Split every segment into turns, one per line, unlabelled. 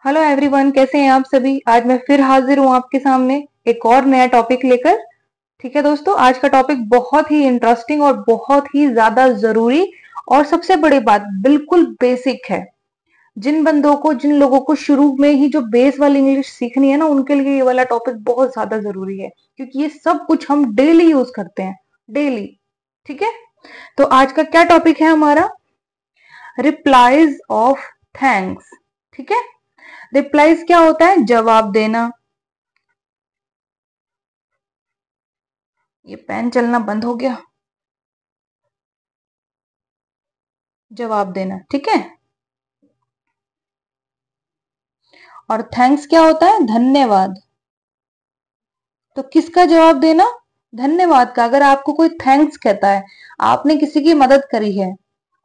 Hello everyone, कैसे हैं आप सभी। आज मैं फिर हाजिर हूं आपके सामने एक और नया टॉपिक लेकर। ठीक है दोस्तों, आज का टॉपिक बहुत ही इंटरेस्टिंग और बहुत ही ज्यादा जरूरी और सबसे बड़ी बात बिल्कुल बेसिक है। जिन लोगों को शुरू में ही जो बेस वाली इंग्लिश सीखनी है ना, उनके लिए ये वाला टॉपिक बहुत ज्यादा जरूरी है, क्योंकि ये सब कुछ हम डेली यूज करते हैं, डेली। ठीक है, तो आज का क्या टॉपिक है हमारा? Replies of thanks. ठीक है, रिप्लाईज क्या होता है? जवाब देना। ये पेन चलना बंद हो गया। जवाब देना, ठीक है। और थैंक्स क्या होता है? धन्यवाद। तो किसका जवाब देना? धन्यवाद का। अगर आपको कोई थैंक्स कहता है, आपने किसी की मदद करी है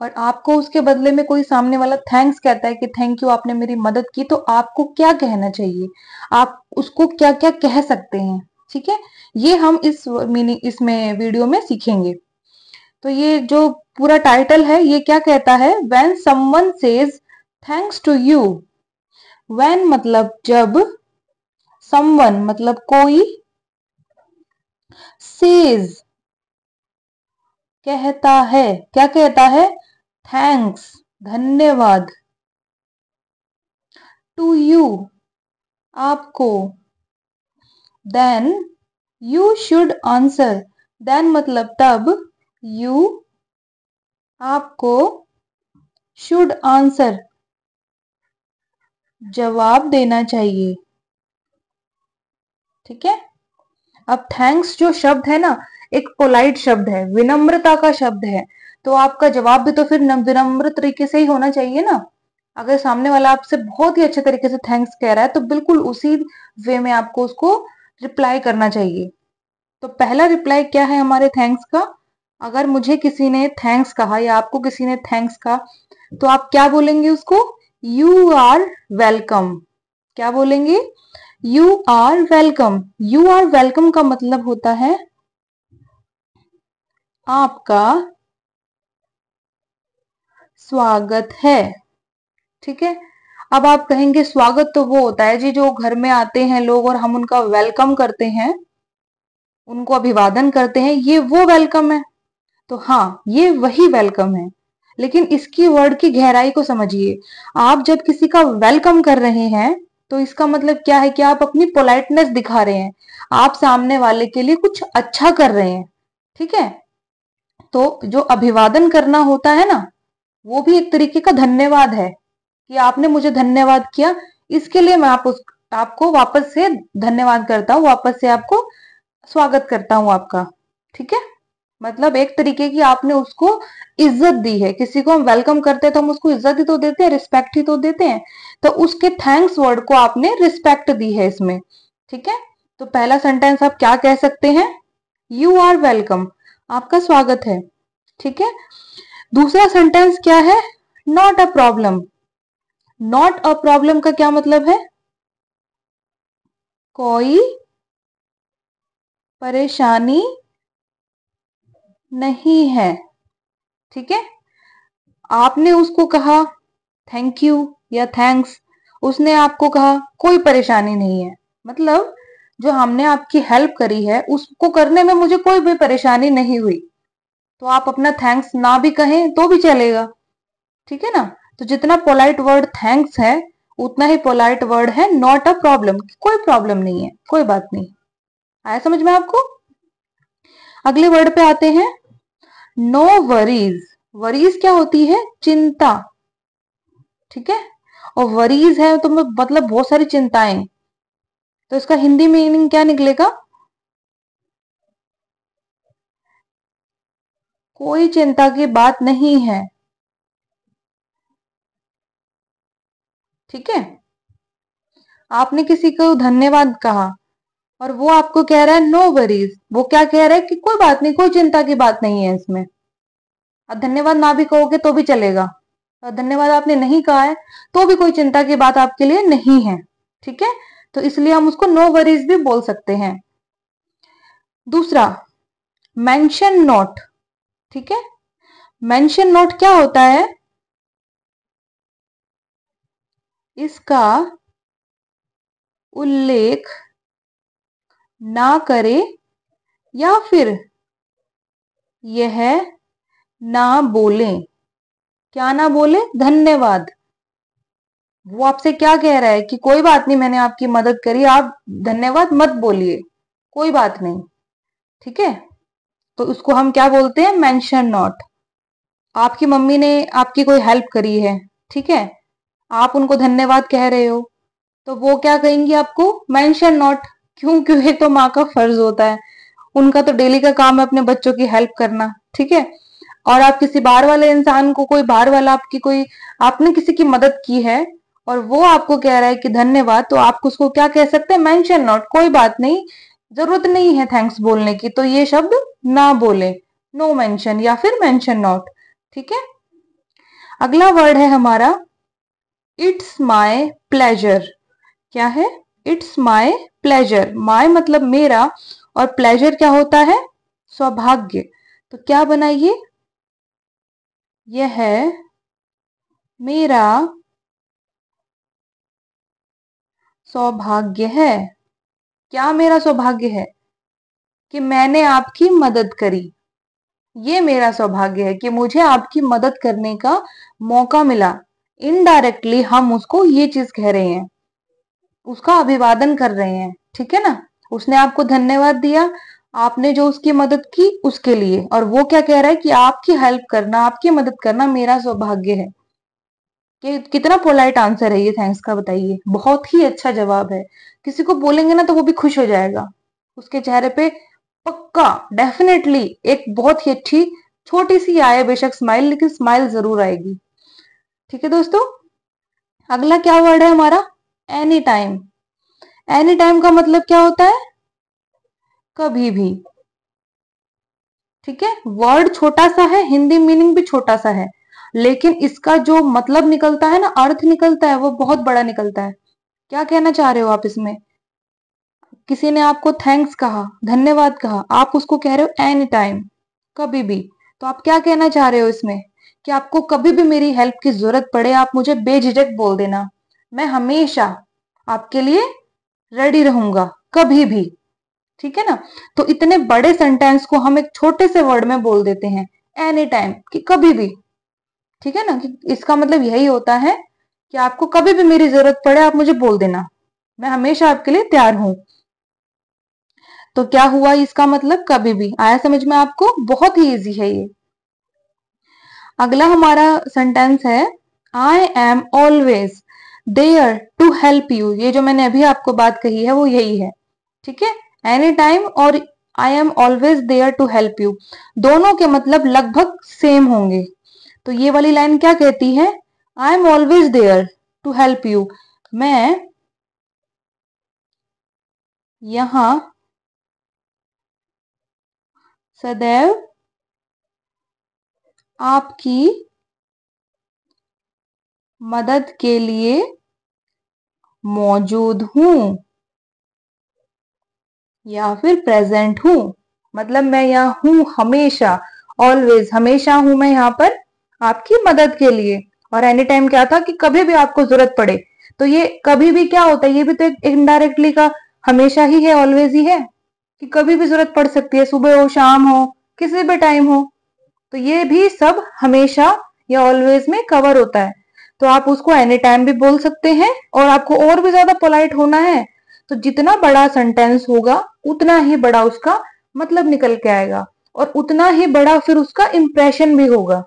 और आपको उसके बदले में कोई सामने वाला थैंक्स कहता है कि थैंक यू, आपने मेरी मदद की, तो आपको क्या कहना चाहिए? आप उसको क्या क्या कह सकते हैं? ठीक है, ये हम इसमें वीडियो में सीखेंगे। तो ये जो पूरा टाइटल है, ये क्या कहता है? When someone says thanks to you. When मतलब जब, समवन मतलब कोई, सेज कहता है। क्या कहता है? थैंक्स, धन्यवाद। टू यू आपको। Then you should answer. Then मतलब तब, यू आपको, शुड आंसर जवाब देना चाहिए। ठीक है, अब थैंक्स जो शब्द है ना, एक पोलाइट शब्द है, विनम्रता का शब्द है। तो आपका जवाब भी तो फिर विनम्र तरीके से ही होना चाहिए ना। अगर सामने वाला आपसे बहुत ही अच्छे तरीके से थैंक्स कह रहा है, तो बिल्कुल उसी वे में आपको उसको रिप्लाई करना चाहिए। तो पहला रिप्लाई क्या है हमारे थैंक्स का? अगर मुझे किसी ने थैंक्स कहा या आपको किसी ने थैंक्स कहा, तो आप क्या बोलेंगे उसको? You are welcome. क्या बोलेंगे? You are welcome. You are welcome का मतलब होता है आपका स्वागत है। ठीक है, अब आप कहेंगे स्वागत तो वो होता है जी, जो घर में आते हैं लोग और हम उनका वेलकम करते हैं, उनको अभिवादन करते हैं, ये वो वेलकम है। तो हाँ, ये वही वेलकम है, लेकिन इसकी वर्ड की गहराई को समझिए। आप जब किसी का वेलकम कर रहे हैं, तो इसका मतलब क्या है कि आप अपनी पोलाइटनेस दिखा रहे हैं, आप सामने वाले के लिए कुछ अच्छा कर रहे हैं। ठीक है, तो जो अभिवादन करना होता है ना, वो भी एक तरीके का धन्यवाद है, कि आपने मुझे धन्यवाद किया, इसके लिए मैं आपको वापस से धन्यवाद करता हूँ, वापस से आपको स्वागत करता हूँ आपका। ठीक है, मतलब एक तरीके की आपने उसको इज्जत दी है। किसी को हम वेलकम करते हैं तो हम उसको इज्जत ही तो देते हैं, रिस्पेक्ट ही तो देते हैं। तो उसके थैंक्स वर्ड को आपने रिस्पेक्ट दी है इसमें। ठीक है, तो पहला सेंटेंस आप क्या कह सकते हैं? यू आर वेलकम, आपका स्वागत है। ठीक है, दूसरा सेंटेंस क्या है? Not a problem. Not a problem का क्या मतलब है? कोई परेशानी नहीं है। ठीक है, आपने उसको कहा थैंक यू या थैंक्स, उसने आपको कहा कोई परेशानी नहीं है, मतलब जो हमने आपकी हेल्प करी है उसको करने में मुझे कोई भी परेशानी नहीं हुई। तो आप अपना थैंक्स ना भी कहें तो भी चलेगा। ठीक है ना। तो जितना पोलाइट वर्ड थैंक्स है, उतना ही पोलाइट वर्ड है नॉट अ प्रॉब्लम। कोई प्रॉब्लम नहीं है, कोई बात नहीं। आया समझ में आपको? अगले वर्ड पे आते हैं, नो वरीज। वरीज क्या होती है? चिंता। ठीक है, और वरीज है तो मतलब बहुत सारी चिंताएं। तो इसका हिंदी मीनिंग क्या निकलेगा? कोई चिंता की बात नहीं है। ठीक है, आपने किसी को धन्यवाद कहा और वो आपको कह रहा है नो वरीज। वो क्या कह रहा है कि कोई बात नहीं, कोई चिंता की बात नहीं है इसमें। अब धन्यवाद ना भी कहोगे तो भी चलेगा, और धन्यवाद आपने नहीं कहा है तो भी कोई चिंता की बात आपके लिए नहीं है। ठीक है, तो इसलिए हम उसको नो वरीज भी बोल सकते हैं। दूसरा, मेंशन नोट। ठीक है, मेंशन नोट क्या होता है? इसका उल्लेख ना करे या फिर यह ना बोले। क्या ना बोले? धन्यवाद। वो आपसे क्या कह रहा है कि कोई बात नहीं, मैंने आपकी मदद करी, आप धन्यवाद मत बोलिए, कोई बात नहीं। ठीक है, तो उसको हम क्या बोलते हैं? Mention not. आपकी मम्मी ने आपकी कोई हेल्प करी है, ठीक है, आप उनको धन्यवाद कह रहे हो, तो वो क्या कहेंगी आपको? Mention not. क्यों? क्यों? ये तो माँ का फर्ज होता है, उनका तो डेली का काम है अपने बच्चों की हेल्प करना। ठीक है, और आप किसी बाहर वाले इंसान को, कोई बाहर वाला आपकी कोई, आपने किसी की मदद की है और वो आपको कह रहा है कि धन्यवाद, तो आप उसको क्या कह सकते हैं? Mention not. कोई बात नहीं, जरूरत नहीं है थैंक्स बोलने की, तो ये शब्द ना बोले, नो मेंशन या फिर मेंशन नॉट। ठीक है, अगला वर्ड है हमारा इट्स माय प्लेजर। क्या है? It's my pleasure. माय मतलब मेरा, और प्लेजर क्या होता है? सौभाग्य। तो क्या बनाइए? यह मेरा सौभाग्य है। क्या मेरा सौभाग्य है? कि मैंने आपकी मदद करी। ये मेरा सौभाग्य है कि मुझे आपकी मदद करने का मौका मिला। इनडायरेक्टली हम उसको ये चीज कह रहे हैं, उसका अभिवादन कर रहे हैं। ठीक है ना, उसने आपको धन्यवाद दिया, आपने जो उसकी मदद की उसके लिए, और वो क्या कह रहा है कि आपकी हेल्प करना, आपकी मदद करना मेरा सौभाग्य है। कि कितना पोलाइट आंसर है ये थैंक्स का, बताइए। बहुत ही अच्छा जवाब है। किसी को बोलेंगे ना तो वो भी खुश हो जाएगा, उसके चेहरे पे पक्का डेफिनेटली एक बहुत ही अच्छी छोटी सी आए बेशक स्माइल, लेकिन स्माइल जरूर आएगी। ठीक है दोस्तों, अगला क्या वर्ड है हमारा? Any time. एनी टाइम का मतलब क्या होता है? कभी भी। ठीक है, वर्ड छोटा सा है, हिंदी मीनिंग भी छोटा सा है, लेकिन इसका जो मतलब निकलता है ना, अर्थ निकलता है, वो बहुत बड़ा निकलता है। क्या कहना चाह रहे हो आप इसमें? किसी ने आपको थैंक्स कहा, धन्यवाद कहा, आप उसको कह रहे हो एनी टाइम, कभी भी। तो आप क्या कहना चाह रहे हो इसमें? कि आपको कभी भी मेरी हेल्प की जरूरत पड़े, आप मुझे बेझिझक बोल देना, मैं हमेशा आपके लिए रेडी रहूंगा, कभी भी। ठीक है ना, तो इतने बड़े सेंटेंस को हम एक छोटे से वर्ड में बोल देते हैं, एनी टाइम, कि कभी भी। ठीक है ना, कि इसका मतलब यही होता है कि आपको कभी भी मेरी जरूरत पड़े, आप मुझे बोल देना, मैं हमेशा आपके लिए तैयार हूं। तो क्या हुआ इसका मतलब? कभी भी। आया समझ में आपको? बहुत ही इजी है ये। अगला हमारा सेंटेंस है I am always there to help you. ये जो मैंने अभी आपको बात कही है वो यही है। ठीक है, एनी टाइम और I am always there to help you, दोनों के मतलब लगभग सेम होंगे। तो ये वाली लाइन क्या कहती है? I am always there to help you, मैं यहां सदैव आपकी मदद के लिए मौजूद हूं या फिर प्रेजेंट हूं। मतलब मैं यहाँ हूं हमेशा, ऑलवेज, हमेशा हूं मैं यहाँ पर आपकी मदद के लिए। और एनी टाइम क्या था? कि कभी भी आपको जरूरत पड़े। तो ये कभी भी क्या होता है? ये भी तो एक इनडायरेक्टली का हमेशा ही है, ऑलवेज ही है, कि कभी भी जरूरत पड़ सकती है, सुबह हो, शाम हो, किसी भी टाइम हो। तो ये भी सब हमेशा या ऑलवेज में कवर होता है। तो आप उसको एनी टाइम भी बोल सकते हैं, और आपको और भी ज्यादा पोलाइट होना है तो जितना बड़ा सेंटेंस होगा उतना ही बड़ा उसका मतलब निकल के आएगा, और उतना ही बड़ा फिर उसका इंप्रेशन भी होगा।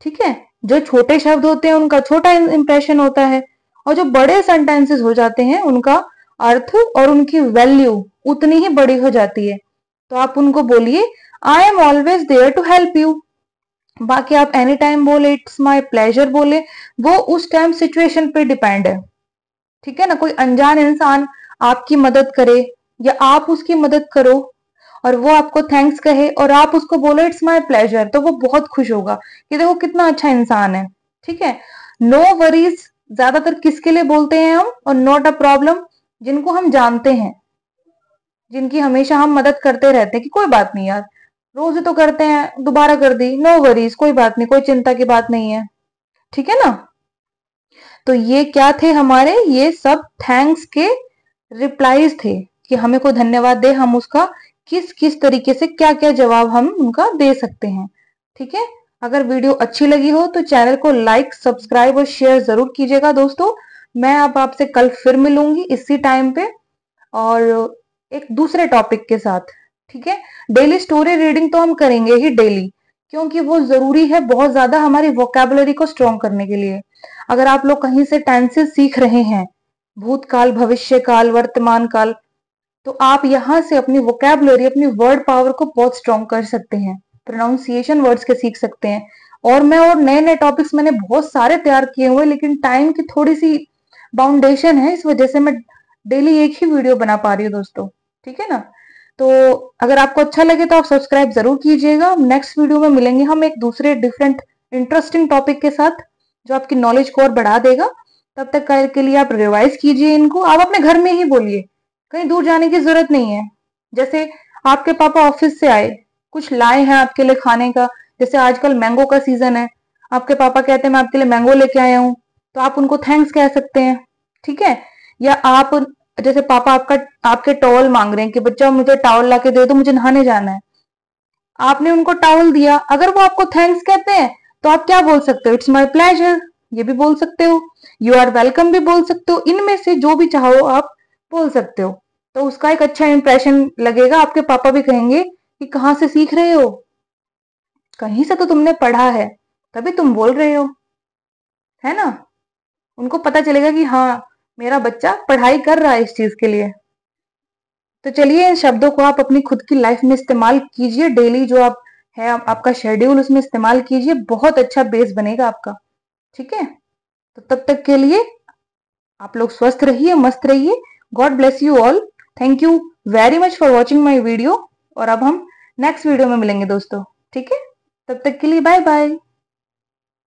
ठीक है, जो छोटे शब्द होते हैं उनका छोटा इंप्रेशन होता है, और जो बड़े सेंटेंसेस हो जाते हैं उनका अर्थ और उनकी वैल्यू उतनी ही बड़ी हो जाती है। तो आप उनको बोलिए I am always there to help you. बाकी आप एनी टाइम बोले, इट्स माय प्लेजर बोले, वो उस टाइम सिचुएशन पे डिपेंड है। ठीक है ना, कोई अनजान इंसान आपकी मदद करे या आप उसकी मदद करो और वो आपको थैंक्स कहे और आप उसको बोलो इट्स माय प्लेजर, तो वो बहुत खुश होगा कि देखो कितना अच्छा इंसान है। ठीक है, नो वरीज ज्यादातर किसके लिए बोलते हैं हम? और नॉट अ प्रॉब्लम, जिनको हम जानते हैं, जिनकी हमेशा हम मदद करते रहते हैं कि कोई बात नहीं यार, रोज ही तो करते हैं, दोबारा कर दी, नो वरीज, कोई बात नहीं, कोई चिंता की बात नहीं है। ठीक है ना, तो ये क्या थे हमारे? ये सब थैंक्स के रिप्लाईज थे कि हमें कोई धन्यवाद दे, हम उसका किस किस तरीके से क्या क्या जवाब हम उनका दे सकते हैं। ठीक है, अगर वीडियो अच्छी लगी हो तो चैनल को लाइक, सब्सक्राइब और शेयर जरूर कीजिएगा दोस्तों। मैं अब आपसे कल फिर मिलूंगी इसी टाइम पे और एक दूसरे टॉपिक के साथ। ठीक है, डेली स्टोरी रीडिंग तो हम करेंगे ही डेली, क्योंकि वो जरूरी है बहुत ज्यादा हमारी वोकैबुलरी को स्ट्रॉन्ग करने के लिए। अगर आप लोग कहीं से टेंसेस सीख रहे हैं, भूतकाल, भविष्य काल, वर्तमान काल, तो आप यहाँ से अपनी वोकैबुलरी, अपनी वर्ड पावर को बहुत स्ट्रॉन्ग कर सकते हैं। प्रोनाउंसिएशन वर्ड्स के सीख सकते हैं। और नए नए टॉपिक्स मैंने बहुत सारे तैयार किए हुए, लेकिन टाइम की थोड़ी सी बाउंडेशन है, इस वजह से मैं डेली एक ही वीडियो बना पा रही हूँ दोस्तों। ठीक है ना, तो अगर आपको अच्छा लगे तो आप सब्सक्राइब जरूर कीजिएगा। नेक्स्ट वीडियो में मिलेंगे हम एक दूसरे डिफरेंट इंटरेस्टिंग टॉपिक के साथ, जो आपकी नॉलेज को और बढ़ा देगा। तब तक के लिए आप रिवाइज कीजिए इनको, आप अपने घर में ही बोलिए, कहीं दूर जाने की जरूरत नहीं है। जैसे आपके पापा ऑफिस से आए, कुछ लाए हैं आपके लिए खाने का, जैसे आजकल मैंगो का सीजन है, आपके पापा कहते हैं मैं आपके लिए मैंगो लेके आया हूं, तो आप उनको थैंक्स कह सकते हैं। ठीक है, या आप, जैसे पापा आपके टॉवल मांग रहे हैं कि बच्चा मुझे टॉवल ला के दे दो, मुझे नहाने जाना है, आपने उनको टॉवल दिया, अगर वो आपको थैंक्स कहते हैं तो आप क्या बोल सकते हो? इट्स माय प्लेजर, ये भी बोल सकते हो, यू आर वेलकम भी बोल सकते हो, इनमें से जो भी चाहो आप बोल सकते हो। तो उसका एक अच्छा इंप्रेशन लगेगा, आपके पापा भी कहेंगे कि कहाँ से सीख रहे हो, कहीं से तो तुमने पढ़ा है, तभी तुम बोल रहे हो, है ना। उनको पता चलेगा कि हाँ, मेरा बच्चा पढ़ाई कर रहा है इस चीज के लिए। तो चलिए, इन शब्दों को आप अपनी खुद की लाइफ में इस्तेमाल कीजिए, डेली जो आप है आपका शेड्यूल, उसमें इस्तेमाल कीजिए, बहुत अच्छा बेस बनेगा आपका। ठीक है, तो तब तक के लिए आप लोग स्वस्थ रहिए, मस्त रहिए। God bless you all. Thank you very much for watching my video. और अब हम नेक्स्ट वीडियो में मिलेंगे दोस्तों। ठीक है, तब तक के लिए बाय बाय।